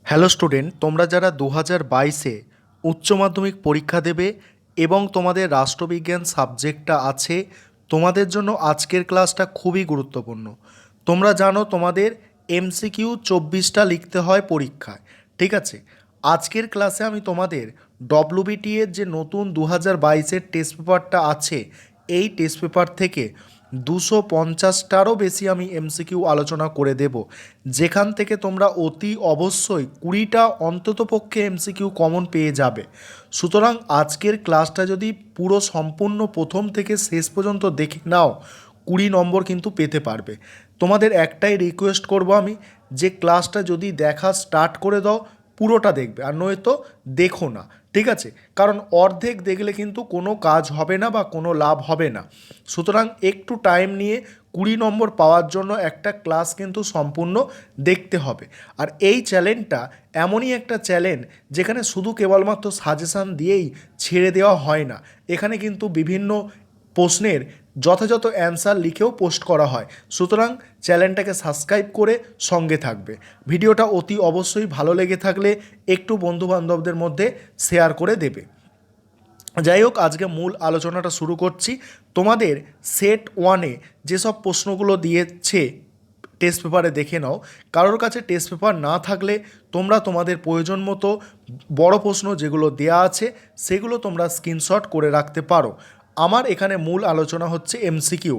Hello student, তোমরা যারা 2022-এ উচ্চ মাধ্যমিক পরীক্ষা দেবে এবং তোমাদের রাষ্ট্রবিজ্ঞান সাবজেক্টটা আছে, তোমাদের জন্য আজকের ক্লাসটা খুবই গুরুত্বপূর্ণ। তোমরা জানো তোমাদের এমসিকিউ 24টা লিখতে হয় পরীক্ষায়, ঠিক আছে? আজকের ক্লাসে আমি তোমাদের ডব্লিউবিটি এর যে নতুন 2022-এর টেস্ট পেপারটা আছে, এই টেস্ট পেপার থেকে 250টারও বেশি আমি এমসিকিউ আলোচনা করে দেব, যেখান থেকে তোমরা অতি অবশ্যই 20টা অন্ততপক্ষে এমসিকিউ কমন পেয়ে যাবে। সুতরাং আজকের ক্লাসটা যদি পুরো সম্পূর্ণ প্রথম থেকে শেষ পর্যন্ত দেখে নাও, 20 নম্বর কিন্তু পেতে পারবে। তোমাদের একটাই রিকোয়েস্ট করব আমি, যে ক্লাসটা যদি দেখা স্টার্ট করে দাও পুরোটা দেখবে, আর নয়তো দেখো না, ঠিক আছে? কারণ অর্ধেক দেখলে কিন্তু কোনো কাজ হবে না বা কোনো লাভ হবে না। সুতরাং একটু টাইম নিয়ে 20 নম্বর পাওয়ার জন্য একটা ক্লাস কিন্তু সম্পূর্ণ দেখতে হবে। আর এই চ্যালেঞ্জটা এমনই একটা চ্যালেঞ্জ যেখানে শুধু কেবলমাত্র সাজেশান দিয়েই ছেড়ে দেওয়া হয় না, এখানে কিন্তু বিভিন্ন প্রশ্নের যথাযথ অ্যান্সার লিখেও পোস্ট করা হয়। সুতরাং চ্যানেলটাকে সাবস্ক্রাইব করে সঙ্গে থাকবে। ভিডিওটা অতি অবশ্যই ভালো লেগে থাকলে একটু বন্ধুবান্ধবদের মধ্যে শেয়ার করে দেবে। যাই হোক, আজকে মূল আলোচনাটা শুরু করছি। তোমাদের সেট 1-এ যেসব প্রশ্নগুলো দিয়েছে টেস্ট পেপারে দেখে নাও। কারোর কাছে টেস্ট পেপার না থাকলে তোমরা তোমাদের প্রয়োজন মতো বড় প্রশ্ন যেগুলো দেয়া আছে সেগুলো তোমরা স্ক্রিনশট করে রাখতে পারো। আমার এখানে মূল আলোচনা হচ্ছে এমসিকিউ।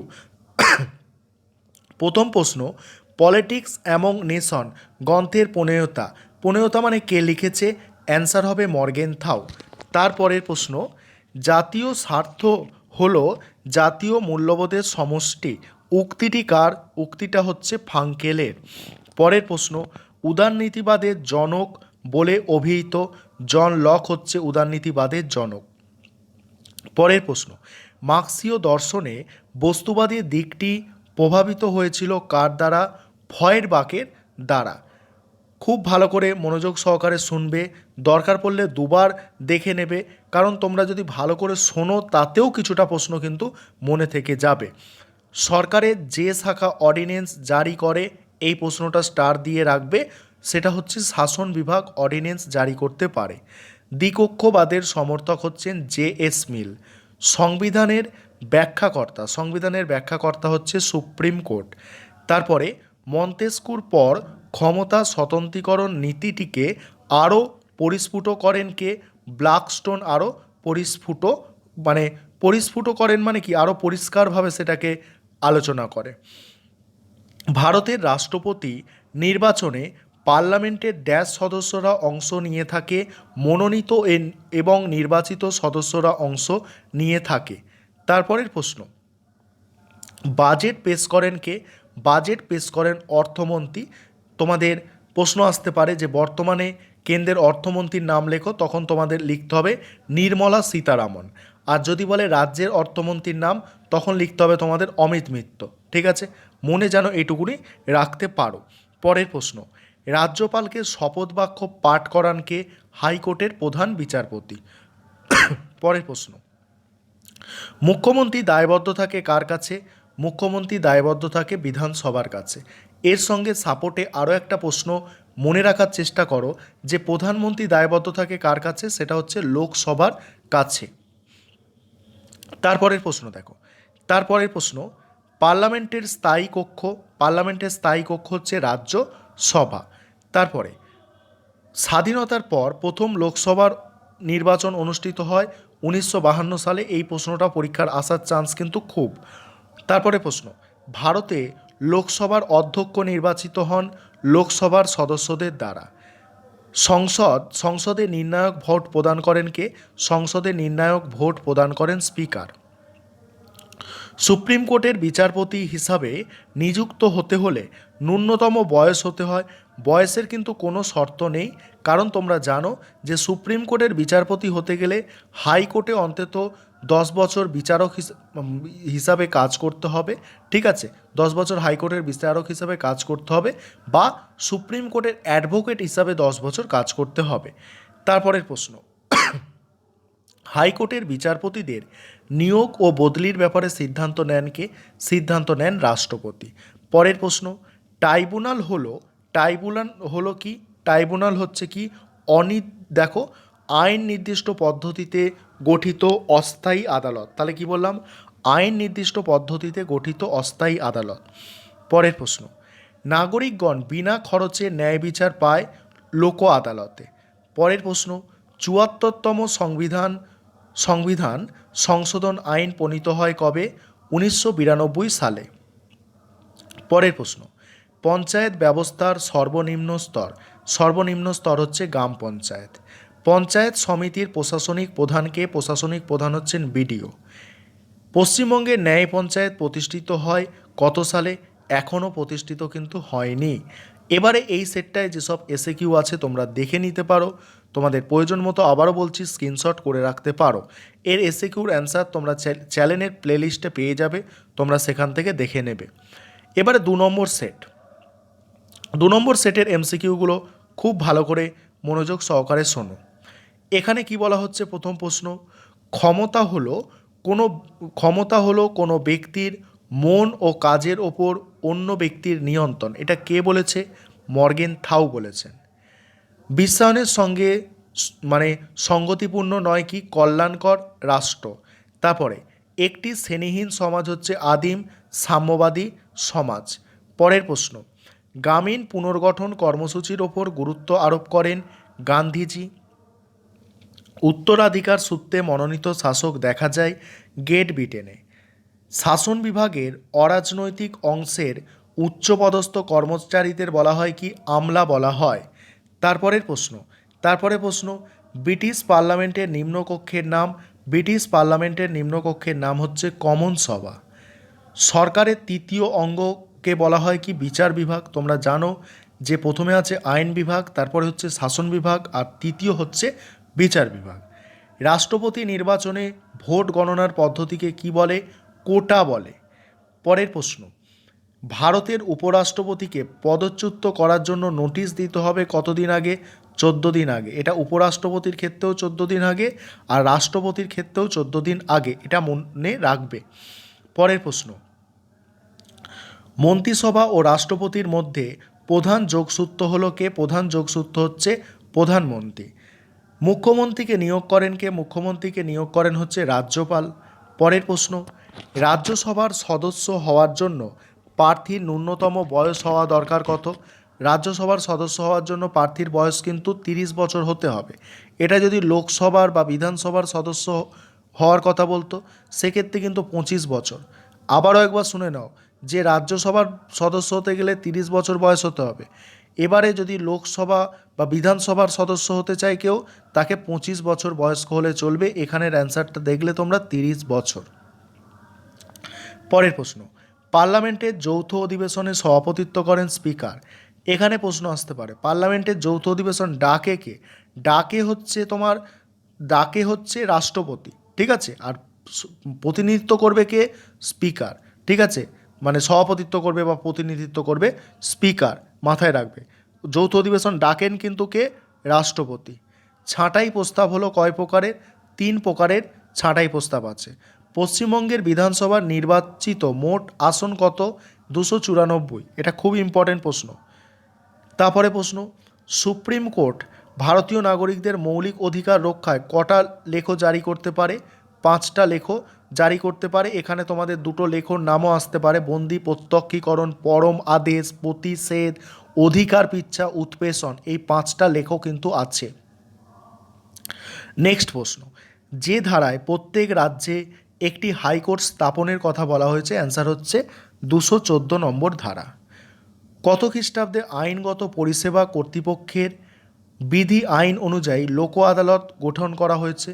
প্রথম প্রশ্ন, পলিটিক্স অ্যামং নেশন গ্রন্থের প্রণেতা। প্রণেতা মানে কে লিখেছে? অ্যান্সার হবে মর্গেনথাউ। তারপরের প্রশ্ন, জাতীয় স্বার্থ হলো জাতীয় মূল্যবোধের সমষ্টি। উক্তিটি কার? উক্তিটা হচ্ছে ফাঙ্কেলের। পরের প্রশ্ন, উদারনীতিবাদের জনক বলে অভিহিত। জন লক হচ্ছে উদারনীতিবাদের জনক। পরের প্রশ্ন, মার্ক্সীয় দর্শনে বস্তুবাদী দিকটি প্রভাবিত হয়েছিল কার দ্বারা? ফয়েরবাখের দ্বারা। খুব ভালো করে মনোযোগ সহকারে শুনবে, দরকার পড়লে দুবার দেখে নেবে, কারণ তোমরা যদি ভালো করে শোনো তাতেও কিছুটা প্রশ্ন কিন্তু মনে থেকে যাবে। সরকারের যে শাখা অর্ডিন্যান্স জারি করে, এই প্রশ্নটা স্টার দিয়ে রাখবে, সেটা হচ্ছে শাসন বিভাগ অর্ডিন্যান্স জারি করতে পারে। দ্বিকক্ষবাদের সমর্থক হচ্ছেন জে.এস. মিল। সংবিধানের ব্যাখ্যাকর্তা হচ্ছে সুপ্রিম কোর্ট। তারপরে মন্তেস্কুর পর ক্ষমতা স্বতন্ত্রীকরণ নীতিটিকে আরও পরিস্ফুট করেন কে? ব্ল্যাকস্টোন আরও পরিস্ফুট করেন মানে কি? আরও পরিষ্কারভাবে সেটাকে আলোচনা করে। ভারতের রাষ্ট্রপতি নির্বাচনে পার্লামেন্টের ড্যাশ সদস্যরা অংশ নিয়ে থাকে? মনোনীত এবং নির্বাচিত সদস্যরা অংশ নিয়ে থাকে। তারপরের প্রশ্ন, বাজেট পেশ করেন কে? বাজেট পেশ করেন অর্থমন্ত্রী। তোমাদের প্রশ্ন আসতে পারে যে বর্তমানে কেন্দ্রের অর্থমন্ত্রীর নাম লেখো, তখন তোমাদের লিখতে হবে নির্মলা সীতারামন। আর যদি বলে রাজ্যের অর্থমন্ত্রীর নাম, তখন লিখতে হবে তোমাদের অমিত মিত্র। ঠিক আছে, মনে যেন এইটুকুনি রাখতে পারো। পরের প্রশ্ন, রাজ্যপালকে শপথ বাক্য পাঠ করান কে? হাইকোর্টের প্রধান বিচারপতি। পরের প্রশ্ন, মুখ্যমন্ত্রী দায়বদ্ধ থাকে কার কাছে? মুখ্যমন্ত্রী দায়বদ্ধ থাকে বিধানসভার কাছে। এর সঙ্গে সাপোর্টে আরও একটা প্রশ্ন মনে রাখার চেষ্টা করো, যে প্রধানমন্ত্রী দায়বদ্ধ থাকে কার কাছে? সেটা হচ্ছে লোকসভার কাছে। তারপরের প্রশ্ন দেখো, তারপরের প্রশ্ন, পার্লামেন্টের স্থায়ী কক্ষ হচ্ছে রাজ্যসভা। তারপরে, স্বাধীনতার পর প্রথম লোকসভার নির্বাচন অনুষ্ঠিত হয় 1952 সালে। এই প্রশ্নটা পরীক্ষার আসার চান্স কিন্তু খুব। তারপরে প্রশ্ন, ভারতে লোকসভার অধ্যক্ষ নির্বাচিত হন লোকসভার সদস্যদের দ্বারা। সংসদে নির্ণায়ক ভোট প্রদান করেন কে? সংসদে নির্ণায়ক ভোট প্রদান করেন স্পিকার। সুপ্রিম কোর্টের বিচারপতি হিসাবে নিযুক্ত হতে হলে ন্যূনতম বয়স হতে হয়। বয়সের কিন্তু কোনো শর্ত নেই, কারণ তোমরা জানো যে সুপ্রিম কোর্টের বিচারপতি হতে গেলে হাইকোর্টে অন্তত 10 বছর বিচারক হিসাবে কাজ করতে হবে। ঠিক আছে, 10 বছর হাইকোর্টের বিচারক হিসাবে কাজ করতে হবে, বা সুপ্রিম কোর্টের অ্যাডভোকেট হিসাবে 10 বছর কাজ করতে হবে। তারপরের প্রশ্ন, হাইকোর্টের বিচারপতিদের নিয়োগ ও বদলির ব্যাপারে সিদ্ধান্ত নেন কে? সিদ্ধান্ত নেন রাষ্ট্রপতি। পরের প্রশ্ন, ট্রাইব্যুনাল হলো কি? ট্রাইব্যুনাল হচ্ছে কি দেখো, আইন নির্দিষ্ট পদ্ধতিতে গঠিত অস্থায়ী আদালত। তাহলে কি বললাম? আইন নির্দিষ্ট পদ্ধতিতে গঠিত অস্থায়ী আদালত। পরের প্রশ্ন, নাগরিকগণ বিনা খরচে ন্যায় বিচার পায় লোক আদালতে। পরের প্রশ্ন, ৭৪তম সংবিধান সংশোধন আইন প্রণীত হয় কবে? ১৯৯২ সালে। পরের প্রশ্ন, পঞ্চায়েত ব্যবস্থার সর্বনিম্ন স্তর হচ্ছে গ্রাম পঞ্চায়েত। পঞ্চায়েত সমিতির প্রশাসনিক প্রধানকে? প্রশাসনিক প্রধান হচ্ছেন বিডিও। পশ্চিমবঙ্গে ন্যায় পঞ্চায়েত প্রতিষ্ঠিত হয় কত সালে? এখনও প্রতিষ্ঠিত কিন্তু হয়নি। এবারে এই সেটটায় যেসব এসএকিউ আছে তোমরা দেখে নিতে পারো, তোমাদের প্রয়োজন মতো আবারও বলছি স্ক্রিনশট করে রাখতে পারো। এর এসএকিউর অ্যান্সার তোমরা চ্যানেলের প্লেলিস্টে পেয়ে যাবে, তোমরা সেখান থেকে দেখে নেবে। এবারে ২ নম্বর সেটের এমসিকিউগুলো খুব ভালো করে মনোযোগ সহকারে শোনো। এখানে কি বলা হচ্ছে? প্রথম প্রশ্ন, ক্ষমতা হলো কোনো ব্যক্তির মন ও কাজের ওপর অন্য ব্যক্তির নিয়ন্ত্রণ। এটা কে বলেছে? মর্গেনথাউ বলেছেন। বিশ্বায়নের সঙ্গে সঙ্গতিপূর্ণ নয় কি? কল্যাণকর রাষ্ট্র। তারপরে, একটি শ্রেণীহীন সমাজ হচ্ছে আদিম সাম্যবাদী সমাজ। পরের প্রশ্ন, গ্রামীণ পুনর্গঠন কর্মসূচির ওপর গুরুত্ব আরোপ করেন গান্ধীজি। উত্তরাধিকার সূত্রে মনোনীত শাসক দেখা যায় গ্রেট ব্রিটেনে। শাসন বিভাগের অরাজনৈতিক অংশের উচ্চপদস্থ কর্মচারীদের বলা হয় কি? আমলা বলা হয়। তারপরে প্রশ্ন, ব্রিটিশ পার্লামেন্টের নিম্নকক্ষের নাম হচ্ছে কমন সভা। সরকারের তৃতীয় অঙ্গকে বলা হয় কি? বিচার বিভাগ। তোমরা জানো যে প্রথমে আছে আইন বিভাগ, তারপরে হচ্ছে শাসন বিভাগ, আর তৃতীয় হচ্ছে বিচার বিভাগ। রাষ্ট্রপতি নির্বাচনে ভোট গণনার পদ্ধতিকে কি বলে? কোটা বলে। পরের প্রশ্ন, ভারতের উপরাষ্ট্রপতিকে পদচ্যুত করার জন্য নোটিশ দিতে হবে কতদিন আগে? 14 দিন আগে। এটা উপরাষ্ট্রপতির ক্ষেত্রেও 14 দিন আগে, আর রাষ্ট্রপতির ক্ষেত্রেও 14 দিন আগে, এটা মনে রাখবে। পরের প্রশ্ন, মন্ত্রিসভা ও রাষ্ট্রপতির মধ্যে প্রধান যোগসূত্র হলো কে? প্রধান যোগসূত্র হচ্ছে প্রধানমন্ত্রী। মুখ্যমন্ত্রীকে নিয়োগ করেন কে? মুখ্যমন্ত্রীকে নিয়োগ করেন হচ্ছে রাজ্যপাল। পরের প্রশ্ন, রাজ্যসভার সদস্য হওয়ার জন্য প্রার্থীর ন্যূনতম বয়স হওয়া দরকার কত? রাজ্যসভার সদস্য হওয়ার জন্য প্রার্থীর বয়স কিন্তু 30 বছর হতে হবে। এটা যদি লোকসভার বা বিধানসভার সদস্য হওয়ার কথা বলতো সেক্ষেত্রে কিন্তু 25 বছর। আবারও একবার শুনে নাও, যে রাজ্যসভার সদস্য হতে গেলে 30 বছর বয়স হতে হবে। এবারে যদি লোকসভা বা বিধানসভার সদস্য হতে চায় কেউ, তাকে 25 বছর বয়স্ক হলে চলবে। এখানের অ্যান্সারটা দেখলে তোমরা 30 বছর। পরের প্রশ্ন, পার্লামেন্টের যৌথ অধিবেশনে সভাপতিত্ব করেন স্পিকার। এখানে প্রশ্ন আসতে পারে, পার্লামেন্টের যৌথ অধিবেশন ডাকে কে? ডাকে হচ্ছে রাষ্ট্রপতি, ঠিক আছে, আর প্রতিনিধিত্ব করবে কে? স্পিকার, ঠিক আছে, মানে সভাপতিত্ব করবে বা প্রতিনিধিত্ব করবে স্পিকার, মাথায় রাখবে। যৌথ অধিবেশন ডাকেন কিন্তু কে? রাষ্ট্রপতি। ছাঁটাই প্রস্তাব হলো কয় প্রকারের? 3 প্রকারের ছাঁটাই প্রস্তাব আছে। পশ্চিমবঙ্গের বিধানসভার নির্বাচিত মোট আসন কত? 294। এটা খুব ইম্পর্টেন্ট প্রশ্ন। তারপরে প্রশ্ন, সুপ্রিম কোর্ট ভারতীয় নাগরিকদের মৌলিক অধিকার রক্ষায় কটা লেখ জারি করতে পারে? 5টা লেখ জারি করতে পারে। এখানে তোমাদের 2টো লেখর নামও আসতে পারে, বন্দি প্রত্যক্ষীকরণ, পরম আদেশ, প্রতিষেধ, অধিকার পিচ্ছা, উৎপেষণ। এই 5টা লেখ কিন্তু আছে। নেক্সট প্রশ্ন, যে ধারায় প্রত্যেক রাজ্যে একটি হাইকোর্ট স্থাপনের কথা বলা হয়েছে? অ্যান্সার হচ্ছে 214 নম্বর ধারা। কত খ্রিস্টাব্দে আইনগত পরিষেবা কর্তৃপক্ষের বিধি আইন অনুযায়ী লোক আদালত গঠন করা হয়েছে?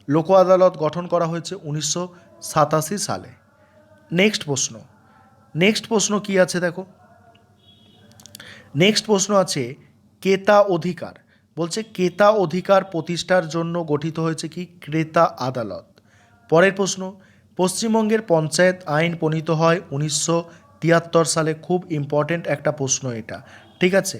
লোক আদালত গঠন করা হয়েছে 1987 সালে। নেক্সট প্রশ্ন কি আছে দেখো, নেক্সট প্রশ্ন আছে ক্রেতা অধিকার। বলছে ক্রেতা অধিকার প্রতিষ্ঠার জন্য গঠিত হয়েছে কি? ক্রেতা আদালত। পরের প্রশ্ন, পশ্চিমবঙ্গের পঞ্চায়েত আইন প্রণীত হয় 1973 সালে। খুব ইম্পর্টেন্ট একটা প্রশ্ন এটা, ঠিক আছে।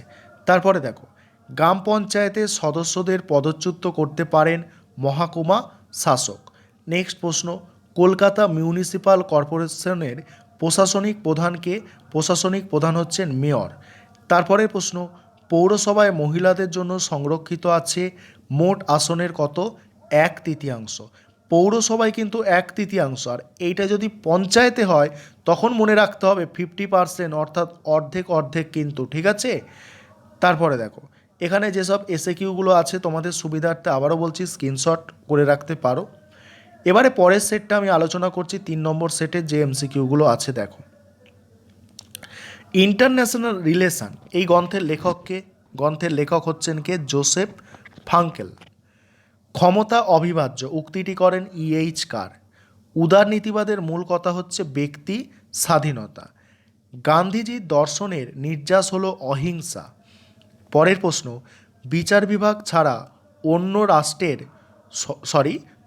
তারপরে দেখো, গ্রাম পঞ্চায়েতের সদস্যদের পদচ্যুত করতে পারেন মহকুমা শাসক। নেক্সট প্রশ্ন, কলকাতা মিউনিসিপ্যাল কর্পোরেশনের প্রশাসনিক প্রধানকে? প্রশাসনিক প্রধান হচ্ছেন মেয়র। তারপরের প্রশ্ন, পৌরসভায় মহিলাদের জন্য সংরক্ষিত আছে মোট আসনের কত? 1/3। পৌরসভায় কিন্তু 1/3, আর এইটা যদি পঞ্চায়েতে হয় তখন মনে রাখতে হবে 50%, অর্থাৎ অর্ধেক অর্ধেক কিন্তু, ঠিক আছে। তারপরে দেখো এখানে যেসব এসএকিউগুলো আছে তোমাদের সুবিধার্থে আবারও বলছি স্ক্রিনশট করে রাখতে পারো। এবারে পরের সেটটা আমি আলোচনা করছি, 3 নম্বর সেটের যে এমসিকিউগুলো আছে। দেখো, ইন্টারন্যাশনাল রিলেশন এই গ্রন্থের লেখককে, গ্রন্থের লেখক হচ্ছেন কে? জোসেফ ফাঙ্কেল। ক্ষমতা অবিভাজ্য উক্তিটি করেন ইএইচ কার। উদারনীতিবাদের মূল কথা হচ্ছে ব্যক্তি স্বাধীনতা। গান্ধীজির দর্শনের নির্যাস হলো অহিংসা। পরের প্রশ্ন, বিচার বিভাগ ছাড়া অন্য রাষ্ট্রের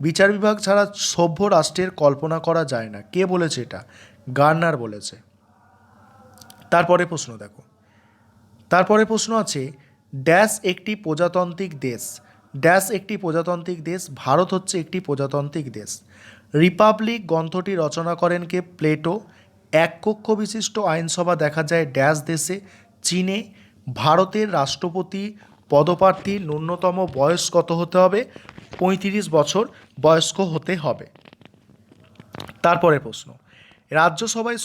বিচার বিভাগ ছাড়া সভ্য রাষ্ট্রের কল্পনা করা যায় না। কে বলেছে এটা? গার্নার বলেছে। তারপরে প্রশ্ন দেখো, তারপরে প্রশ্ন আছে ড্যাশ একটি প্রজাতান্ত্রিক দেশ। ড্যাশ একটি প্রজাতান্ত্রিক দেশ। ভারত হচ্ছে একটি প্রজাতান্ত্রিক দেশ। রিপাবলিক গ্রন্থটি রচনা করেন কে? প্লেটো। এক কক্ষ বিশিষ্ট আইনসভা দেখা যায় ড্যাশ দেশে? চীনে। ভারতের রাষ্ট্রপতি পদপ্রার্থীর ন্যূনতম বয়স কত হতে হবে? 35 বছর বয়স্ক হতে হবে। তারপরে প্রশ্ন, রাজ্যসভায়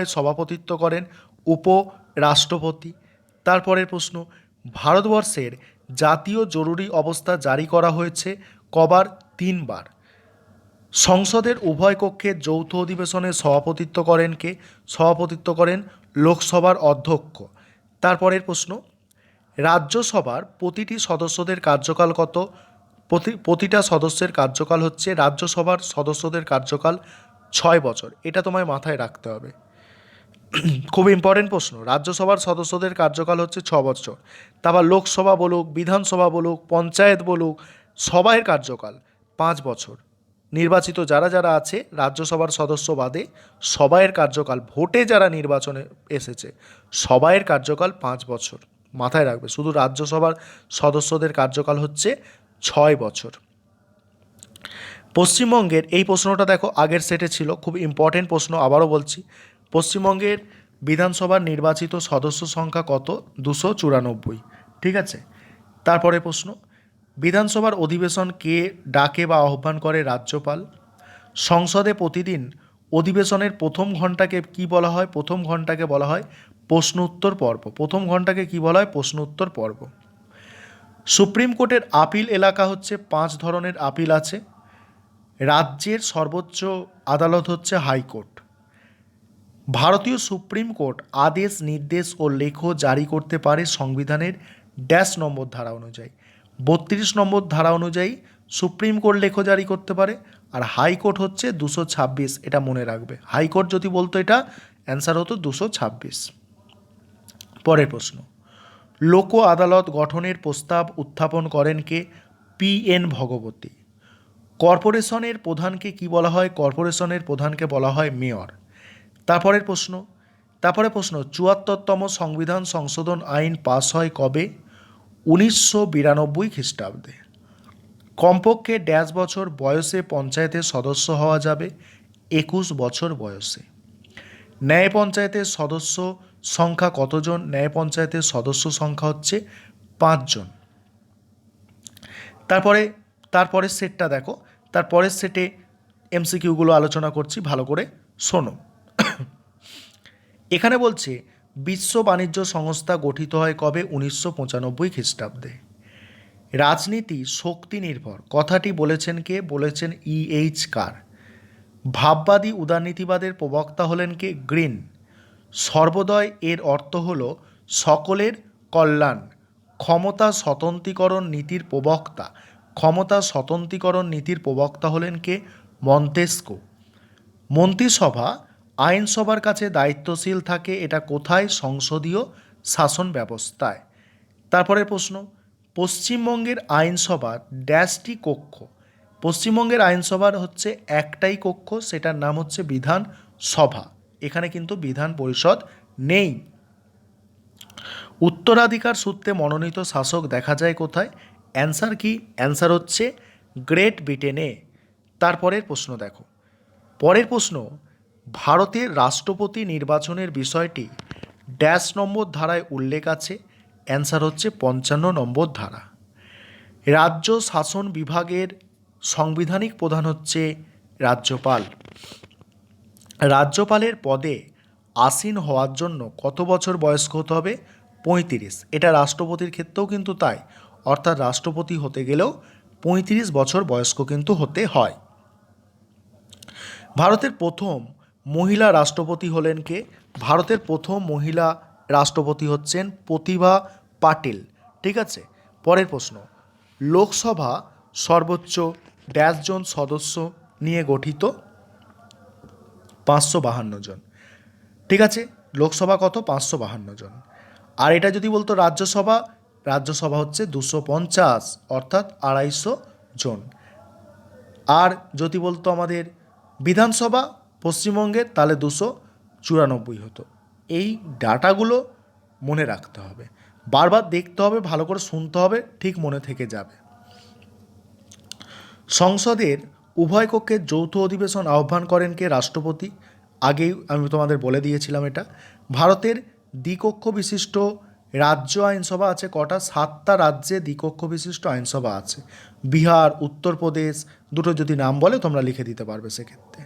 সভাপতিত্ব করেন উপরাষ্ট্রপতি। তারপরের প্রশ্ন, ভারতবর্ষের জাতীয় জরুরি অবস্থা জারি করা হয়েছে কবার? 3 বার। সংসদের উভয় কক্ষের যৌথ অধিবেশনে সভাপতিত্ব করেন কে? সভাপতিত্ব করেন লোকসভার অধ্যক্ষ। তারপরের প্রশ্ন, রাজ্যসভার প্রতিটি সদস্যদের কার্যকাল কত? প্রতিটা সদস্যের কার্যকাল হচ্ছে, রাজ্যসভার সদস্যদের কার্যকাল 6 বছর। এটা তোমায় মাথায় রাখতে হবে, খুব ইম্পর্টেন্ট প্রশ্ন। রাজ্যসভার সদস্যদের কার্যকাল হচ্ছে 6 বছর। তারপর লোকসভা বলুক, বিধানসভা বলুক, পঞ্চায়েত বলুক, সবাইয়ের কার্যকাল 5 বছর। নির্বাচিত যারা যারা আছে রাজ্যসভার সদস্য বাদে সবাইয়ের কার্যকাল, ভোটে যারা নির্বাচনে এসেছে সবাইয়ের কার্যকাল 5 বছর। মাথায় রাখবে, শুধু রাজ্যসভার সদস্যদের কার্যকাল হচ্ছে 6 বছর। পশ্চিমবঙ্গের এই প্রশ্নটা দেখো আগের সেটে ছিল, খুব ইম্পর্টেন্ট প্রশ্ন, আবারও বলছি। পশ্চিমবঙ্গের বিধানসভার নির্বাচিত সদস্য সংখ্যা কত? 294, ঠিক আছে। তারপরে প্রশ্ন, বিধানসভার অধিবেশন কে ডাকে বা আহ্বান করে? রাজ্যপাল। সংসদে প্রতিদিন অধিবেশনের প্রথম ঘন্টাকে কি বলা হয়? প্রথম ঘন্টাকে বলা হয় প্রশ্ন উত্তর পর্ব। প্রথম ঘন্টাকে কি বলা হয়? প্রশ্ন উত্তর পর্ব। সুপ্রিম কোর্টের আপিল এলাকা হচ্ছে 5 ধরনের আপিল আছে। রাজ্যের সর্বোচ্চ আদালত হচ্ছে হাইকোর্ট। ভারতীয় সুপ্রিম কোর্ট আদেশ, নির্দেশ ও লেখ জারি করতে পারে সংবিধানের ড্যাশ নম্বর ধারা অনুযায়ী? 32 নম্বর ধারা অনুযায়ী সুপ্রিম কোর্ট লেখ জারি করতে পারে। আর হাইকোর্ট হচ্ছে 226, এটা মনে রাখবে। হাইকোর্ট যদি বলতো এটা অ্যান্সার হতো 226। পরের প্রশ্ন, লোক আদালত গঠনের প্রস্তাব উত্থাপন করেন কে? PN ভগবতী। কর্পোরেশনের প্রধানকে কি বলা হয়? কর্পোরেশনের প্রধানকে বলা হয় মেয়র। তারপরে প্রশ্ন 74তম সংবিধান সংশোধন আইন পাস হয় কবে? 1992 খ্রিস্টাব্দে। কমপক্ষে ড্যাশ বছর বয়সে পঞ্চায়েতের সদস্য হওয়া যাবে? 21 বছর বয়সে। ন্যায় পঞ্চায়েতের সদস্য সংখ্যা কতজন? ন্যায় পঞ্চায়েতের সদস্য সংখ্যা হচ্ছে 5 জন। তারপরের সেটটা দেখো, তারপরের সেটে এমসিকিউগুলো আলোচনা করছি, ভালো করে শোনো। এখানে বলছে বিশ্ব বাণিজ্য সংস্থা গঠিত হয় কবে? 1995 খ্রিস্টাব্দে। রাজনীতি শক্তি নির্ভর কথাটি বলেছেন কে? বলেছেন ইএইচ কার। ভাববাদী উদারনীতিবাদের প্রবক্তা হলেন কে? গ্রিন। সর্বোদয় এর অর্থ হল সকলের কল্যাণ। ক্ষমতা স্বতন্ত্রীকরণ নীতির প্রবক্তা, ক্ষমতা স্বতন্ত্রীকরণ নীতির প্রবক্তা হলেন কে? মন্তেস্কো। মন্ত্রিসভা আইনসভার কাছে দায়িত্বশীল থাকে, এটা কোথায়? সংসদীয় শাসন ব্যবস্থায়। তারপরে প্রশ্ন, পশ্চিমবঙ্গের আইনসভার ড্যাশটি কক্ষ? পশ্চিমবঙ্গের আইনসভার হচ্ছে একটাই কক্ষ, সেটার নাম হচ্ছে বিধানসভা। এখানে কিন্তু বিধান পরিষদ নেই। উত্তরাধিকার সূত্রে মনোনীত শাসক দেখা যায় কোথায়? অ্যান্সার কি? অ্যান্সার হচ্ছে গ্রেট ব্রিটেনে। তারপরের প্রশ্ন দেখো, পরের প্রশ্ন, ভারতের রাষ্ট্রপতি নির্বাচনের বিষয়টি ড্যাশ নম্বর ধারায় উল্লেখ আছে? অ্যান্সার হচ্ছে 55 নম্বর ধারা। রাজ্য শাসন বিভাগের সাংবিধানিক প্রধান হচ্ছে রাজ্যপাল। রাজ্যপালের পদে আসীন হওয়ার জন্য কত বছর বয়স্ক হতে হবে? 35। এটা রাষ্ট্রপতির ক্ষেত্রেও কিন্তু তাই, অর্থাৎ রাষ্ট্রপতি হতে গেলেও 35 বছর বয়স্ক কিন্তু হতে হয়। ভারতের প্রথম মহিলা রাষ্ট্রপতি হলেন কে? ভারতের প্রথম মহিলা রাষ্ট্রপতি হচ্ছেন প্রতিভা পাটিল। ঠিক আছে, পরের প্রশ্ন, লোকসভা সর্বোচ্চ ড্যাশ জন সদস্য নিয়ে গঠিত? 552 জন। ঠিক আছে, লোকসভা কত? 552 জন। আর এটা যদি বলতো রাজ্যসভা, রাজ্যসভা হচ্ছে 250, অর্থাৎ 250 জন। আর যদি বলতো আমাদের বিধানসভা পশ্চিমবঙ্গের, তাহলে 294 হতো। এই ডাটাগুলো মনে রাখতে হবে, বারবার দেখতে হবে, ভালো করে শুনতে হবে, ঠিক মনে থেকে যাবে। সংসদের উভয় কক্ষের যৌথ অধিবেশন আহ্বান করেন কে? রাষ্ট্রপতি। আগেই আমি তোমাদের বলে দিয়েছিলাম এটা। ভারতের দ্বিকক্ষ বিশিষ্ট রাজ্য আইনসভা আছে কটা? 7টা রাজ্যে দ্বিকক্ষ বিশিষ্ট আইনসভা আছে। বিহার, উত্তরপ্রদেশ, দুটো যদি নাম বলে তোমরা লিখে দিতে পারবে সেক্ষেত্রে।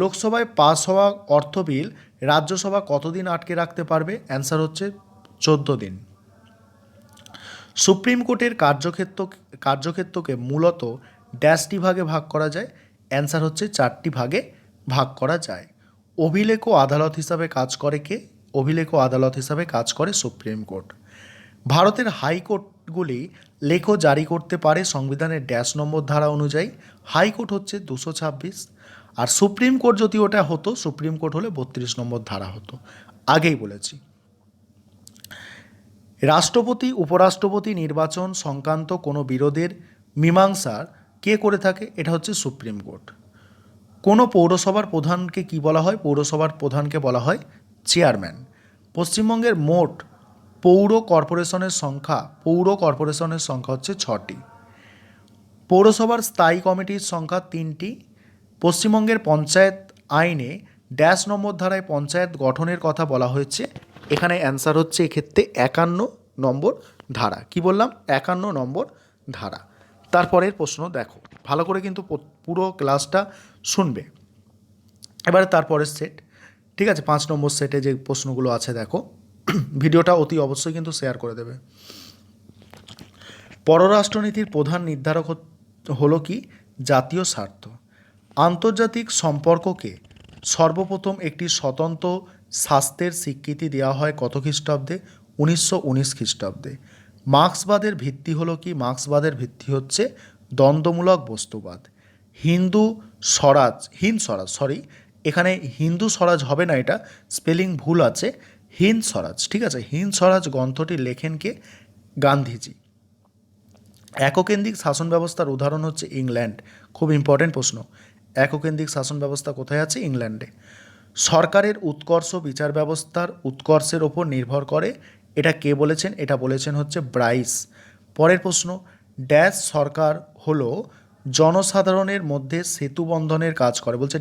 লোকসভায় পাস হওয়া অর্থ বিল রাজ্যসভা কতদিন আটকে রাখতে পারবে? অ্যান্সার হচ্ছে 14 দিন। সুপ্রিম কোর্টের কার্যক্ষেত্রকে মূলত ড্যাশটি ভাগে ভাগ করা যায়? অ্যান্সার হচ্ছে 4টি ভাগে ভাগ করা যায়। অভিলেখ আদালত হিসাবে কাজ করে কে? অভিলেখ আদালত হিসাবে কাজ করে সুপ্রিম কোর্ট। ভারতের হাইকোর্টগুলি লেখ জারি করতে পারে সংবিধানের ড্যাশ নম্বর ধারা অনুযায়ী? হাইকোর্ট হচ্ছে 226। আর সুপ্রিম কোর্ট যদি ওটা হতো, সুপ্রিম কোর্ট হলে 32 নম্বর ধারা হতো, আগেই বলেছি। রাষ্ট্রপতি উপরাষ্ট্রপতি নির্বাচন সংক্রান্ত কোনো বিরোধের মীমাংসার কে করে থাকে? এটা হচ্ছে সুপ্রিম কোর্ট। কোনো পৌরসভার প্রধানকে কি বলা হয়? পৌরসভার প্রধানকে বলা হয় চেয়ারম্যান। পশ্চিমবঙ্গের মোট পৌর কর্পোরেশনের সংখ্যা হচ্ছে 6টি। পৌরসভার স্থায়ী কমিটির সংখ্যা 3টি। পশ্চিমবঙ্গের পঞ্চায়েত আইনে ড্যাশ নম্বর ধারায় পঞ্চায়েত গঠনের কথা বলা হয়েছে? এখানে অ্যান্সার হচ্ছে এক্ষেত্রে 51 নম্বর ধারা। কি বললাম? 51 নম্বর ধারা। তারপরের প্রশ্ন দেখো, ভালো করে কিন্তু পুরো ক্লাসটা শুনবে। এবারে তারপরের সেট, ঠিক আছে, 5 নম্বর সেটে যে প্রশ্নগুলো আছে দেখো, ভিডিওটা অতি অবশ্যই কিন্তু শেয়ার করে দেবে। পররাষ্ট্রনীতির প্রধান নির্ধারক হলো কি? জাতীয় স্বার্থ। আন্তর্জাতিক সম্পর্ককে সর্বপ্রথম একটি স্বতন্ত্র স্বাস্থ্যের স্বীকৃতি দেওয়া হয় কত খ্রিস্টাব্দে? 1919 খ্রিস্টাব্দে। মার্ক্সবাদের ভিত্তি হলো কি? মার্ক্সবাদের ভিত্তি হচ্ছে দ্বন্দ্বমূলক বস্তুবাদ। হিন্দ স্বরাজ হবে না, এটা স্পেলিং ভুল আছে, হিন্দ স্বরাজ। ঠিক আছে, হিন্দ স্বরাজ গ্রন্থটি লেখেন কে? গান্ধীজি। এককেন্দ্রিক শাসন ব্যবস্থার উদাহরণ হচ্ছে ইংল্যান্ড। খুব ইম্পর্টেন্ট প্রশ্ন, এককেন্দ্রিক শাসন ব্যবস্থা কোথায় আছে? ইংল্যান্ডে। সরকারের উৎকর্ষ বিচার ব্যবস্থার উৎকর্ষের ওপর নির্ভর করে, এটা কে বলেছেন? এটা বলেছেন হচ্ছে ব্রাইস। পরের প্রশ্ন, ড্যাশ সরকার হলো জনসাধারণের মধ্যে সেতু বন্ধনের কাজ করে? বলছে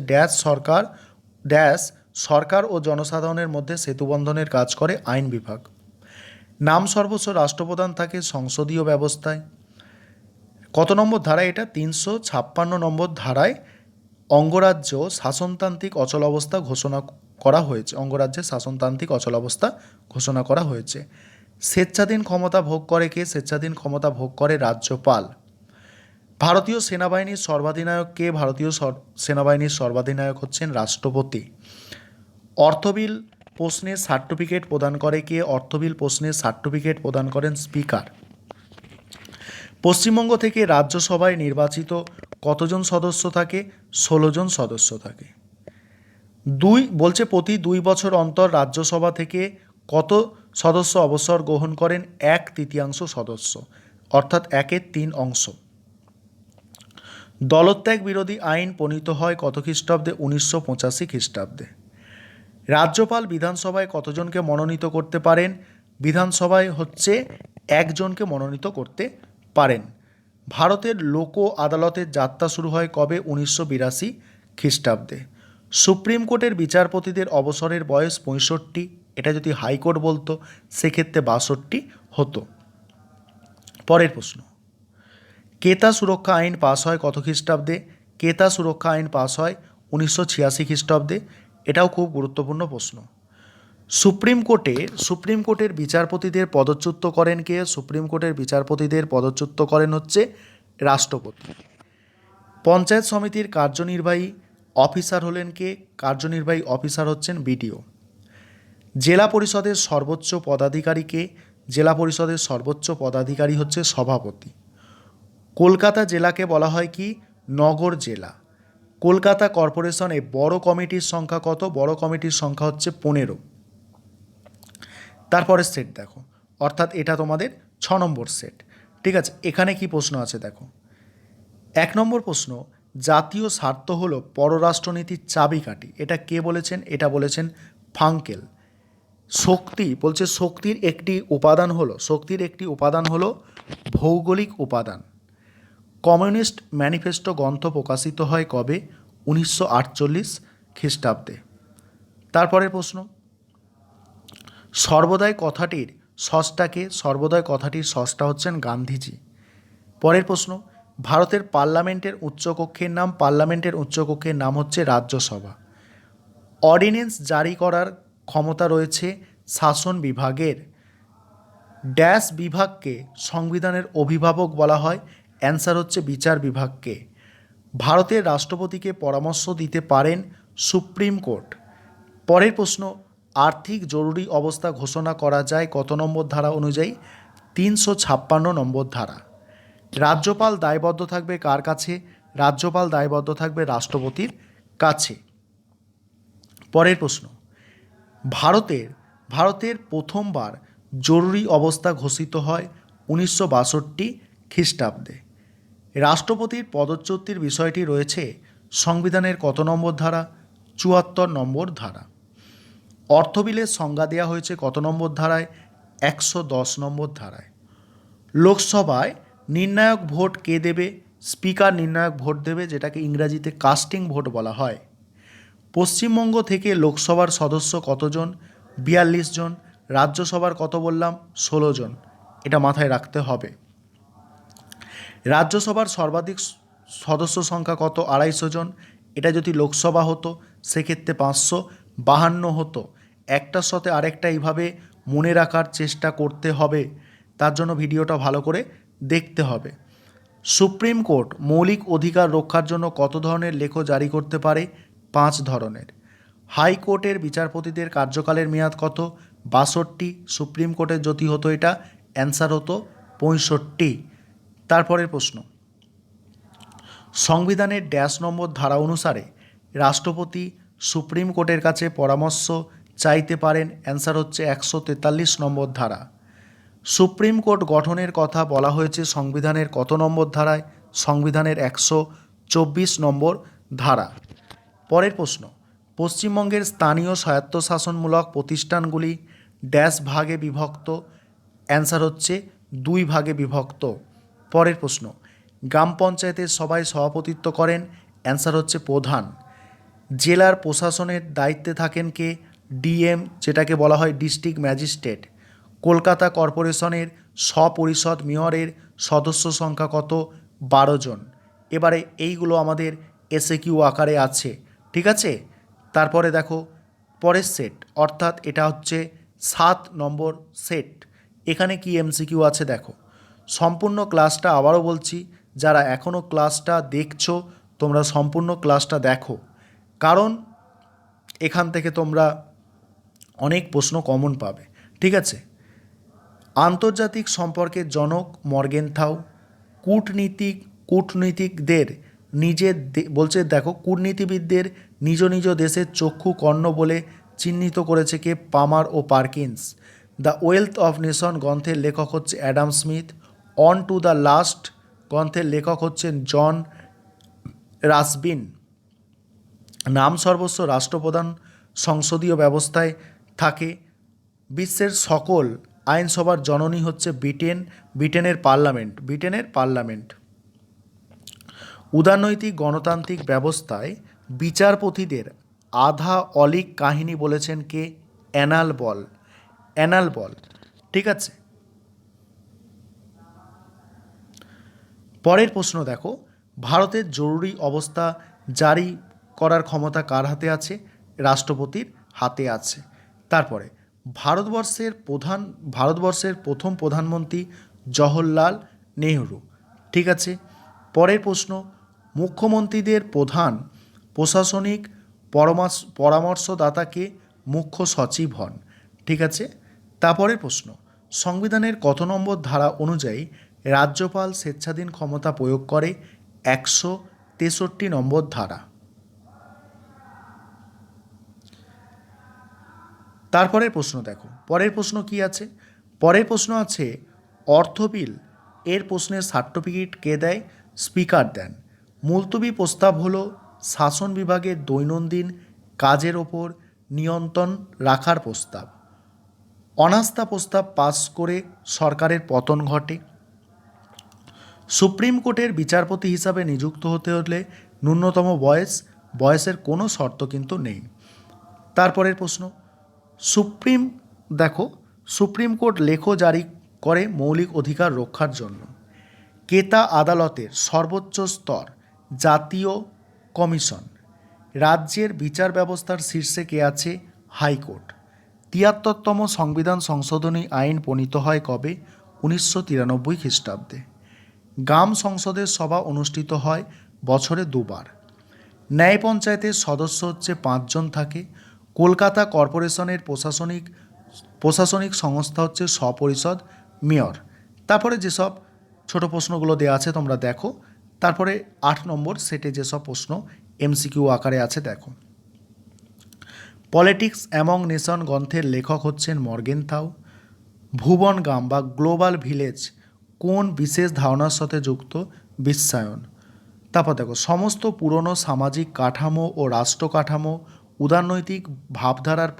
সরকার ও জনসাধারণের মধ্যে সেতু বন্ধনের কাজ করে আইন বিভাগ। নাম সর্বস্ব রাষ্ট্রপ্রধান থাকে সংসদীয় ব্যবস্থায়। কত নম্বর ধারায় এটা? 356 নম্বর ধারায় অঙ্গরাজ্য শাসনতান্ত্রিক অচলাবস্থা ঘোষণা করা হয়েছে। অঙ্গরাজ্যের শাসনতান্ত্রিক অচলাবস্থা ঘোষণা করা হয়েছে। স্বেচ্ছাধীন ক্ষমতা ভোগ করে কে? স্বেচ্ছাধীন ক্ষমতা ভোগ করে রাজ্যপাল। ভারতীয় সেনাবাহিনীর সর্বাধিনায়ক কে? ভারতীয় সেনাবাহিনীর সর্বাধিনায়ক হচ্ছেন রাষ্ট্রপতি। অর্থবিল প্রশ্নের সার্টিফিকেট প্রদান করে কে? অর্থবিল প্রশ্নের সার্টিফিকেট প্রদান করেন স্পিকার। পশ্চিমবঙ্গ থেকে রাজ্যসভায় নির্বাচিত কতজন সদস্য থাকে? 16 জন সদস্য থাকে। বলছে প্রতি 2 বছর অন্তর রাজ্যসভা থেকে কত সদস্য অবসর গ্রহণ করেন? 1/3 সদস্য, অর্থাৎ 1/3 অংশ। দলত্যাগ বিরোধী আইন প্রণীত হয় কত খ্রিস্টাব্দে? 1985 খ্রিস্টাব্দে। রাজ্যপাল বিধানসভায় কতজনকে মনোনীত করতে পারেন? বিধানসভায় হচ্ছে 1 জনকে মনোনীত করতে পারেন। ভারতের লোক আদালতের যাত্রা শুরু হয় কবে? 1982 খ্রিস্টাব্দে। সুপ্রিম কোর্টের বিচারপতিদের অবসরের বয়স 65, এটা যদি হাইকোর্ট বলতো সেক্ষেত্রে 62 হতো। পরের প্রশ্ন, কেতা সুরক্ষা আইন পাস হয় কত খ্রিস্টাব্দে? কেতা সুরক্ষা আইন পাস হয় 1986 খ্রিস্টাব্দে। এটাও খুব গুরুত্বপূর্ণ প্রশ্ন। সুপ্রিম কোর্টের বিচারপতিদের পদচ্যুত করেন কে? সুপ্রিম কোর্টের বিচারপতিদের পদচ্যুত করেন হচ্ছে রাষ্ট্রপতি। পঞ্চায়েত সমিতির কার্যনির্বাহী অফিসার হলেন কে? কার্যনির্বাহী অফিসার হচ্ছেন বিডিও। জেলা পরিষদের সর্বোচ্চ পদাধিকারী কে? জেলা পরিষদের সর্বোচ্চ পদাধিকারী হচ্ছে সভাপতি। কলকাতা জেলাকে বলা হয় কি? নগর জেলা। কলকাতা কর্পোরেশনে বড় কমিটির সংখ্যা কত? বড় কমিটির সংখ্যা হচ্ছে 15। তারপরে সেট দেখো, অর্থাৎ এটা তোমাদের 6 নম্বর সেট। ঠিক আছে, এখানে কি প্রশ্ন আছে দেখো। 1 নম্বর প্রশ্ন, জাতীয় স্বার্থ হলো পররাষ্ট্রনীতির চাবিকাঠি। এটা কে বলেছেন? এটা বলেছেন ফাঙ্কেল। শক্তি বলছে শক্তির একটি উপাদান হলো ভৌগোলিক উপাদান। কমিউনিস্ট ম্যানিফেস্টো গ্রন্থ প্রকাশিত হয় কবে? 1948 খ্রিস্টাব্দে। তারপরের প্রশ্ন, সর্বদাই কথাটির স্রষ্টাকে? সর্বদাই কথাটির স্রষ্টা হচ্ছেন গান্ধীজি। পরের প্রশ্ন, ভারতের পার্লামেন্টের উচ্চকক্ষের নাম হচ্ছে রাজ্যসভা। অর্ডিন্যান্স জারি করার ক্ষমতা রয়েছে শাসন বিভাগের। ড্যাশ বিভাগকে সংবিধানের অভিভাবক বলা হয়? অ্যান্সার হচ্ছে বিচার বিভাগকে। ভারতের রাষ্ট্রপতিকে পরামর্শ দিতে পারেন সুপ্রিম কোর্ট। পরের প্রশ্ন, আর্থিক জরুরি অবস্থা ঘোষণা করা যায় কত নম্বর ধারা অনুযায়ী? 356 নম্বর ধারা। রাজ্যপাল দায়বদ্ধ থাকবে কার কাছে? রাজ্যপাল দায়বদ্ধ থাকবে রাষ্ট্রপতির কাছে। পরের প্রশ্ন, ভারতের প্রথমবার জরুরি অবস্থা ঘোষিত হয় 1962 খ্রিস্টাব্দে। রাষ্ট্রপতির পদচ্যুতির বিষয়টি রয়েছে সংবিধানের কত নম্বর ধারা? 74 নম্বর ধারা। অর্থবিলের সংজ্ঞা দেওয়া হয়েছে কত নম্বর ধারায়? 110 নম্বর ধারায়। লোকসভায় নির্ণায়ক ভোট কে দেবে? স্পিকার নির্ণায়ক ভোট দেবে, যেটাকে ইংরাজিতে কাস্টিং ভোট বলা হয়। পশ্চিমবঙ্গ থেকে লোকসভার সদস্য কতজন? 42 জন। রাজ্যসভার কত বললাম? 16 জন। এটা মাথায় রাখতে হবে। রাজ্যসভার সর্বাধিক সদস্য সংখ্যা কত? 250 জন। এটা যদি লোকসভা হতো সেক্ষেত্রে 552 হতো। একটার সাথে আরেকটা এইভাবে মনে রাখার চেষ্টা করতে হবে, তার জন্য ভিডিওটা ভালো করে দেখতে হবে। সুপ্রিম কোর্ট মৌলিক অধিকার রক্ষার জন্য কত ধরনের লেখ জারি করতে পারে? 5 ধরনের। হাইকোর্টের বিচারপতিদের কার্যকালের মেয়াদ কত? 62। সুপ্রিম কোর্টের যদি হতো এটা অ্যান্সার হতো 65। তারপরের প্রশ্ন, সংবিধানের ড্যাশ নম্বর ধারা অনুসারে রাষ্ট্রপতি সুপ্রিম কোর্টের কাছে পরামর্শ চাইতে পারেন? অ্যান্সার হচ্ছে 143 নম্বর ধারা। সুপ্রিম কোর্ট গঠনের কথা বলা হয়েছে সংবিধানের কত নম্বর ধারায়? সংবিধানের 124 নম্বর ধারা। পরের প্রশ্ন, পশ্চিমবঙ্গের স্থানীয় স্বায়ত্তশাসনমূলক প্রতিষ্ঠানগুলি ড্যাশ ভাগে বিভক্ত? অ্যান্সার হচ্ছে 2 ভাগে বিভক্ত। পরের প্রশ্ন, গ্রাম পঞ্চায়েতের সভায় সভাপতিত্ব করেন? অ্যান্সার হচ্ছে প্রধান। জেলার প্রশাসনের দায়িত্বে থাকেন কে? ডিএম, যেটাকে বলা হয় ডিস্ট্রিক্ট ম্যাজিস্ট্রেট। কলকাতা কর্পোরেশনের স্বপরিষদ মেয়রের সদস্য সংখ্যা কত? 12 জন। এবারে এইগুলো আমাদের এসএকিউ আকারে আছে, ঠিক আছে। তারপরে দেখো পরের সেট, অর্থাৎ এটা হচ্ছে 7 নম্বর সেট। এখানে কি এমসিকিউ আছে দেখো। সম্পূর্ণ ক্লাসটা আবারও বলছি, যারা এখনও ক্লাসটা দেখছো তোমরা সম্পূর্ণ ক্লাসটা দেখো, কারণ এখান থেকে তোমরা অনেক প্রশ্ন কমন পাবে, ঠিক আছে। আন্তর্জাতিক সম্পর্কের জনক মর্গেনথাউ। কূটনীতিকদের বলছে দেখো, কূটনীতিবিদদের নিজ নিজ দেশের চক্ষু কর্ণ বলে চিহ্নিত করেছে কে? পামার ও Parkins. The wealth of nation গ্রন্থের লেখক হচ্ছে Adam Smith. Unto the last গ্রন্থের লেখক হচ্ছেন জন রাসবিন। নাম সর্বস্ব রাষ্ট্রপ্রধান সংসদীয় ব্যবস্থায় থাকে। বিশ্বের সকল আইনসভার জননী হচ্ছে ব্রিটেনের পার্লামেন্ট। উদারনৈতিক গণতান্ত্রিক ব্যবস্থায় বিচারপতিদের আধা অলিক কাহিনী বলেছেন কে? অ্যানাল বল। অ্যানাল বল, ঠিক আছে। পরের প্রশ্ন দেখো, ভারতের জরুরি অবস্থা জারি করার ক্ষমতা কার হাতে আছে? রাষ্ট্রপতির হাতে আছে। তারপরে ভারতবর্ষের প্রথম প্রধানমন্ত্রী জওহরলাল নেহরু, ঠিক আছে। পরের প্রশ্ন, মুখ্যমন্ত্রীদের প্রধান প্রশাসনিক পরামর্শদাতাকে মুখ্য সচিব হন, ঠিক আছে। তারপরের প্রশ্ন, সংবিধানের কত নম্বর ধারা অনুযায়ী রাজ্যপাল স্বেচ্ছাধীন ক্ষমতা প্রয়োগ করে? 163 নম্বর ধারা। তারপরের প্রশ্ন দেখো, পরের প্রশ্ন কি আছে? পরের প্রশ্ন আছে, অর্থ বিল এর প্রশ্নের সার্টিফিকেট কে দেয়? স্পিকার দেন। মুলতবি প্রস্তাব হলো শাসন বিভাগের দৈনন্দিন কাজের ওপর নিয়ন্ত্রণ রাখার প্রস্তাব। অনাস্থা প্রস্তাব পাস করে সরকারের পতন ঘটে। সুপ্রিম কোর্টের বিচারপতি হিসাবে নিযুক্ত হতে হলে ন্যূনতম বয়সের কোনো শর্ত কিন্তু নেই। তারপরের প্রশ্ন, সুপ্রিম কোর্ট লেখ জারি করে মৌলিক অধিকার রক্ষার জন্য। কেতা আদালতের সর্বোচ্চ স্তর জাতীয় কমিশন। রাজ্যের বিচার ব্যবস্থার শীর্ষে কে আছে? হাইকোর্ট। ৭৩তম সংবিধান সংশোধনী আইন প্রণীত হয় কবে? 1993 খ্রিস্টাব্দে। গ্রাম সংসদের সভা অনুষ্ঠিত হয় বছরে 2 বার। ন্যায় পঞ্চায়েতের সদস্য হচ্ছে 5 জন থাকে। কলকাতা কর্পোরেশনের প্রশাসনিক সংস্থা হচ্ছে স্বপরিষদ, মেয়র। তারপরে যেসব ছোট প্রশ্নগুলো দেওয়া আছে তোমরা দেখো। তারপরে 8 নম্বর সেটে যেসব প্রশ্ন এমসিকিউ আকারে আছে দেখো। পলিটিক্স অ্যামং নেশন গ্রন্থের লেখক হচ্ছেন মর্গেনথাউ। ভুবনগাম বা গ্লোবাল ভিলেজ কোন বিশেষ ধারণার সাথে যুক্ত? বিশ্বায়ন। তারপর দেখো, সমস্ত পুরনো সামাজিক কাঠামো ও রাষ্ট্র কাঠামো উদারনৈতিক ভাবধারার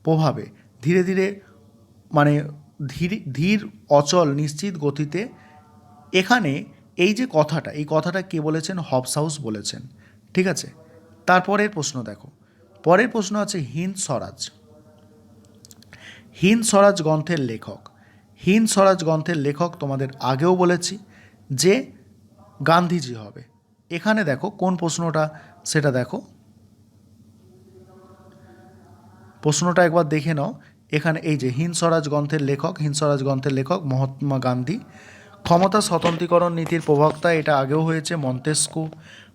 প্রভাবে ধীরে ধীরে ধীর অচল নিশ্চিত গতিতে। এখানে এই কথাটা কে বলেছেন? হবস বলেছেন, ঠিক আছে। তারপরের প্রশ্ন দেখো, পরের প্রশ্ন আছে হিন্দ স্বরাজ গ্রন্থের লেখক তোমাদের আগেও বলেছি যে গান্ধীজি হবে। এখানে দেখো কোন প্রশ্নটা সেটা দেখো, প্রশ্নটা একবার দেখে নাও। এখানে এই যে হিন্দ স্বরাজ গ্রন্থের লেখক মহাত্মা গান্ধী। ক্ষমতা স্বতন্ত্রীকরণ নীতির প্রবক্তা, এটা আগেও হয়েছে, মন্তেস্কু।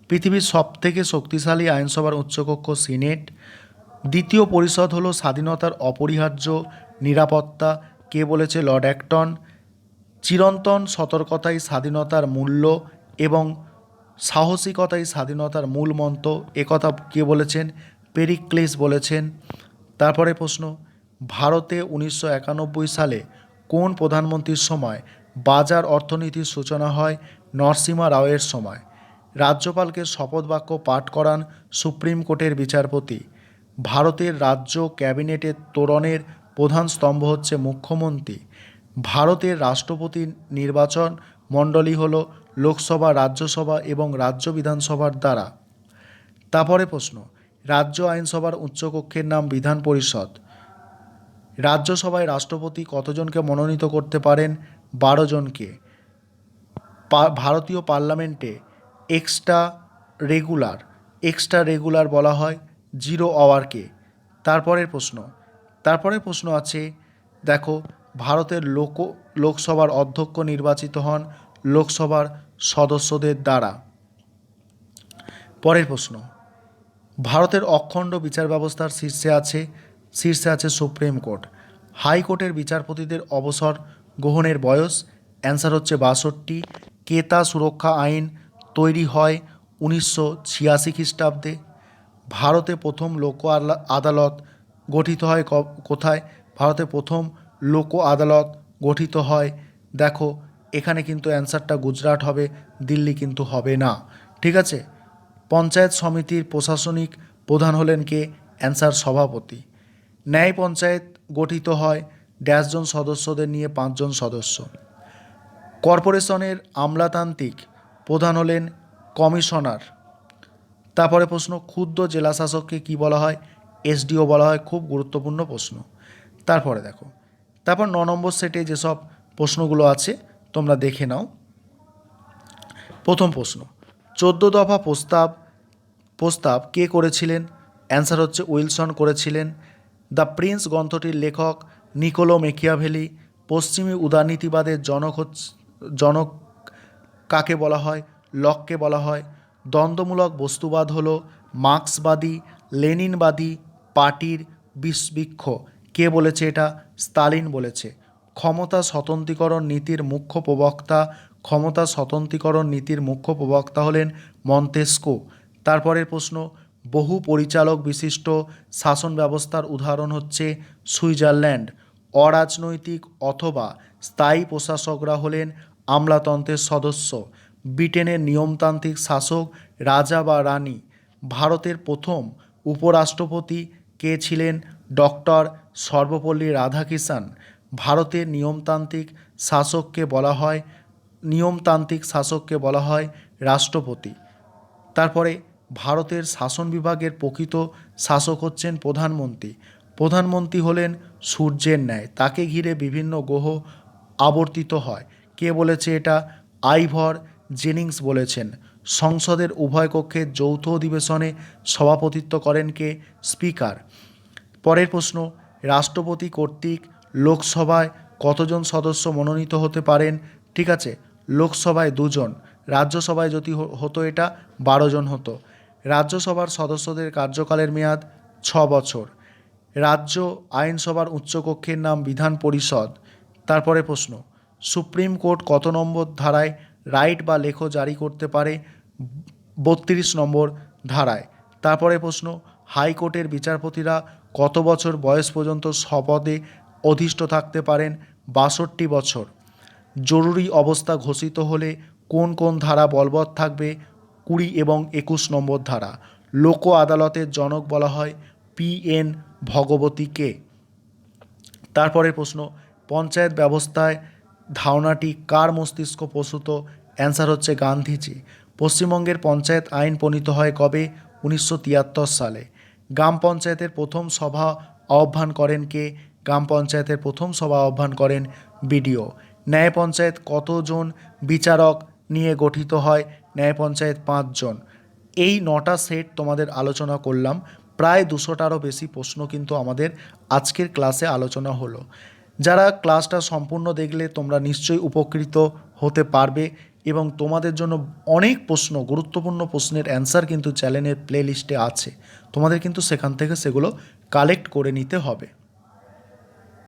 পৃথিবীর সবথেকে শক্তিশালী আইনসভার উচ্চকক্ষ সিনেট। দ্বিতীয় পরিষদ হলো স্বাধীনতার অপরিহার্য নিরাপত্তা, কে বলেছে? Lord Acton. চিরন্তন সতর্কতাই স্বাধীনতার মূল্য এবং সাহসিকতাই স্বাধীনতার মূল মন্ত্র, একথা কে বলেছেন? পেরিক্লিস বলেছেন। তারপরে প্রশ্ন, ভারতে 1991 সালে কোন প্রধানমন্ত্রীর সময় বাজার অর্থনীতির সূচনা হয়? নরসিমহা রাওয়ের সময়। রাজ্যপালকে শপথ বাক্য পাঠ করান সুপ্রিম কোর্টের বিচারপতি। ভারতের রাজ্য ক্যাবিনেটের তোরণের প্রধান স্তম্ভ হচ্ছে মুখ্যমন্ত্রী। ভারতের রাষ্ট্রপতি নির্বাচন মণ্ডলী হল লোকসভা, রাজ্যসভা এবং রাজ্য বিধানসভার দ্বারা। তারপরে প্রশ্ন, রাজ্য আইনসভার উচ্চকক্ষের নাম বিধান পরিষদ। রাজ্যসভায় রাষ্ট্রপতি কতজনকে মনোনীত করতে পারেন? 12 জনকে। ভারতীয় পার্লামেন্টে এক্সট্রা রেগুলার বলা হয় 0 আওয়ারকে। তারপরের প্রশ্ন আছে দেখো, ভারতের লোকসভার অধ্যক্ষ নির্বাচিত হন লোকসভার সদস্যদের দ্বারা। পরের প্রশ্ন, ভারতের অখণ্ড বিচার ব্যবস্থার শীর্ষে আছে সুপ্রিম কোর্ট। হাইকোর্টের বিচারপতিদের অবসর গ্রহণের বয়স? অ্যান্সার হচ্ছে 62। কেতা সুরক্ষা আইন তৈরি হয় 1986 খ্রিস্টাব্দে। ভারতে প্রথম লোক আদালত গঠিত হয় কোথায়? ভারতে প্রথম লোক আদালত গঠিত হয়, দেখো এখানে কিন্তু অ্যান্সারটা গুজরাট হবে, দিল্লি কিন্তু হবে না, ঠিক আছে। পঞ্চায়েত সমিতির প্রশাসনিক প্রধান হলেন কে? অ্যান্সার সভাপতি। ন্যায় পঞ্চায়েত গঠিত হয় জন সদস্যদের নিয়ে, 5 জন সদস্য। কর্পোরেশনের আমলাতান্ত্রিক প্রধান হলেন কমিশনার। তারপরে প্রশ্ন, ক্ষুদ্র জেলা শাসককে কী বলা হয়? এসডিও বলা হয়। খুব গুরুত্বপূর্ণ প্রশ্ন। তারপরে দেখো, তারপর 9 নম্বর সেটে যেসব প্রশ্নগুলো আছে তোমরা দেখে নাও। প্রথম প্রশ্ন, 14 দফা প্রস্তাব কে করেছিলেন? অ্যান্সার হচ্ছে উইলসন করেছিলেন। দ্য প্রিন্স গ্রন্থটির লেখক নিকোলো মেকিয়াভেলি। পশ্চিমী উদারনীতিবাদের জনক কাকে বলা হয়? লককে বলা হয়। দ্বন্দ্বমূলক বস্তুবাদ হলো মার্ক্সবাদী লেনিনবাদী পার্টির বৃক্ষ। কে বলেছে এটা? স্তালিন বলেছে। ক্ষমতা স্বতন্ত্রীকরণ নীতির মুখ্য প্রবক্তা হলেন মন্তেস্কো। তারপরের প্রশ্ন, বহু পরিচালক বিশিষ্ট শাসন ব্যবস্থার উদাহরণ হচ্ছে সুইজারল্যান্ড। অরাজনৈতিক অথবা স্থায়ী প্রশাসকরা হলেন আমলাতন্ত্রের সদস্য। ব্রিটেনের নিয়মতান্ত্রিক শাসক রাজা বা রানী। ভারতের প্রথম উপরাষ্ট্রপতি কে ছিলেন? ডক্টর সর্বপল্লী রাধাকৃষ্ণন। ভারতের নিয়মতান্ত্রিক শাসককে বলা হয় রাষ্ট্রপতি। তারপরে ভারতের শাসন বিভাগের প্রকৃত শাসক হচ্ছেন প্রধানমন্ত্রী হলেন সূর্যের ন্যায়, তাকে ঘিরে বিভিন্ন গ্রহ আবর্তিত হয়। কে বলেছে এটা? আইভর জেনিংস বলেছেন। সংসদের উভয় কক্ষের যৌথ অধিবেশনে সভাপতিত্ব করেন কে? স্পিকার। পরের প্রশ্ন, রাষ্ট্রপতি কর্তৃক লোকসভায় কতজন সদস্য মনোনীত হতে পারেন? ঠিক আছে, লোকসভায় 2 জন, রাজ্যসভায় যদি হতো এটা 12 জন হতো। রাজ্যসভার সদস্যদের কার্যকালের মেয়াদ 6 বছর। রাজ্য আইনসভার উচ্চকক্ষের নাম বিধান পরিষদ। তারপরে প্রশ্ন, সুপ্রিম কোর্ট কত নম্বর ধারায় রাইট বা লেখ জারি করতে পারে? 32 নম্বর ধারায়। তারপরে প্রশ্ন, হাইকোর্টের বিচারপতিরা কত বছর বয়স পর্যন্ত শপথে অধিষ্ঠ থাকতে পারেন? 62 বছর। জরুরি অবস্থা ঘোষিত হলে কোন কোন ধারা বলবৎ থাকবে? 20 এবং 21 নম্বর ধারা। লোক আদালতের জনক বলা হয় PN ভগবতীকে। তারপরের প্রশ্ন, পঞ্চায়েত ব্যবস্থায় ধারণাটি কার মস্তিষ্ক প্রসূত? অ্যান্সার হচ্ছে গান্ধীজি। পশ্চিমবঙ্গের পঞ্চায়েত আইন প্রণীত হয় কবে? 1973 সালে। গ্রাম পঞ্চায়েতের প্রথম সভা আহ্বান করেন কে? গ্রাম পঞ্চায়েতের প্রথম সভা আহ্বান করেন BDO। ন্যায় পঞ্চায়েত কতজন বিচারক নিয়ে গঠিত হয়? ন্যায় পঞ্চায়েত 5 জন। এই 9টা সেট তোমাদের আলোচনা করলাম। প্রায় 200টারও বেশি প্রশ্ন কিন্তু আমাদের আজকের ক্লাসে আলোচনা হলো। যারা ক্লাসটা সম্পূর্ণ দেখলে তোমরা নিশ্চয়ই উপকৃত হতে পারবে এবং তোমাদের জন্য অনেক প্রশ্ন, গুরুত্বপূর্ণ প্রশ্নের অ্যান্সার কিন্তু চ্যানেলের প্লে লিস্টে আছে। তোমাদের কিন্তু সেখান থেকে সেগুলো কালেক্ট করে নিতে হবে।